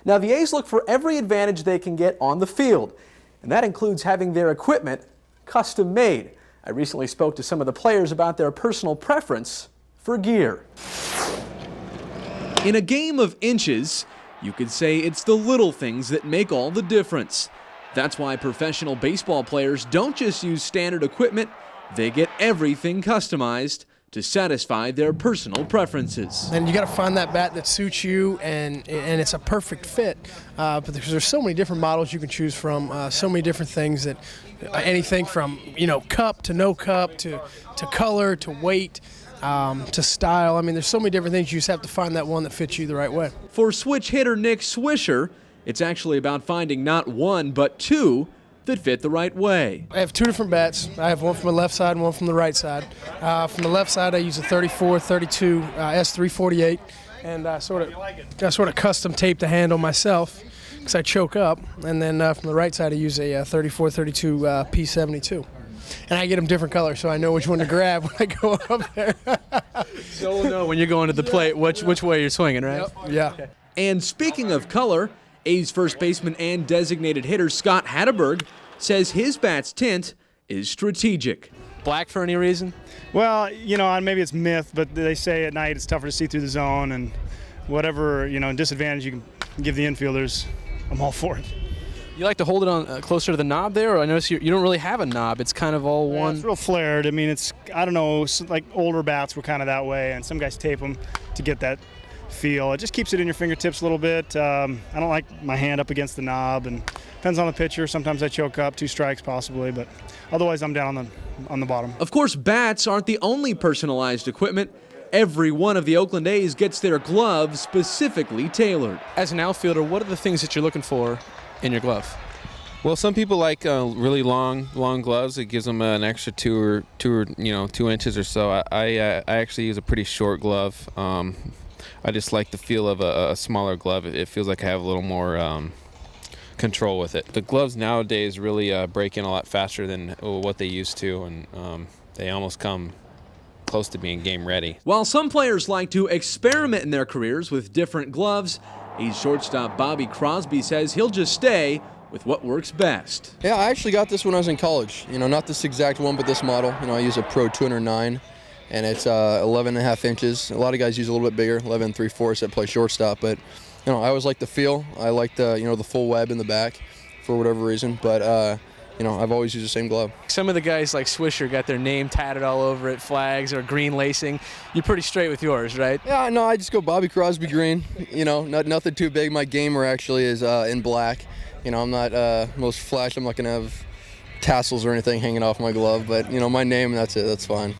Now, the A's look for every advantage they can get on the field, and that includes having their equipment custom made. I recently spoke to some of the players about their personal preference for gear. In a game of inches, you could say it's the little things that make all the difference. That's why professional baseball players don't just use standard equipment, they get everything customized to satisfy their personal preferences. And you got to find that bat that suits you, and it's a perfect fit. But there's so many different models you can choose from, so many different things that anything from cup to no cup to color to weight to style. I mean, there's so many different things. You just have to find that one that fits you the right way. For switch hitter Nick Swisher, it's actually about finding not one but two that fit the right way. I have two different bats. I have one from the left side and one from the right side. From the left side, I use a 34-32 S348, and I sort of custom tape the handle myself because I choke up. And then from the right side, I use a 34-32 P72. And I get them different colors, so I know which one to grab when I go up there. So we'll know when you're going to the plate which way you're swinging, right? Yep. Yeah. Okay. And speaking of color, A's first baseman and designated hitter Scott Hatteberg says his bat's tint is strategic. Black for any reason? Well, maybe it's myth, but they say at night it's tougher to see through the zone, and whatever, disadvantage you can give the infielders, I'm all for it. You like to hold it on closer to the knob there, or I notice you don't really have a knob. It's kind of all one. It's real flared. I mean, I don't know, like older bats were kind of that way, and some guys tape them to get that feel. It just keeps it in your fingertips a little bit. I don't like my hand up against the knob, and depends on the pitcher. Sometimes I choke up, 2 strikes possibly, but otherwise I'm down on the bottom. Of course, bats aren't the only personalized equipment. Every one of the Oakland A's gets their gloves specifically tailored. As an outfielder, what are the things that you're looking for in your glove? Well, some people like really long gloves. It gives them an extra 2 inches or so. I actually use a pretty short glove. I just like the feel of a smaller glove. It feels like I have a little more control with it. The gloves nowadays really break in a lot faster than what they used to, and they almost come close to being game ready. While some players like to experiment in their careers with different gloves, A's shortstop Bobby Crosby says he'll just stay with what works best. Yeah, I actually got this when I was in college. Not this exact one, but this model. I use a Pro 209. And it's 11.5 inches. A lot of guys use a little bit bigger, 11 3/4 that play shortstop. But I always like the feel. I like the the full web in the back for whatever reason. But I've always used the same glove. Some of the guys like Swisher got their name tatted all over it, flags or green lacing. You're pretty straight with yours, right? Yeah, no, I just go Bobby Crosby green. Nothing too big. My gamer actually is in black. I'm not most flash. I'm not gonna have tassels or anything hanging off my glove. But my name, that's it. That's fine.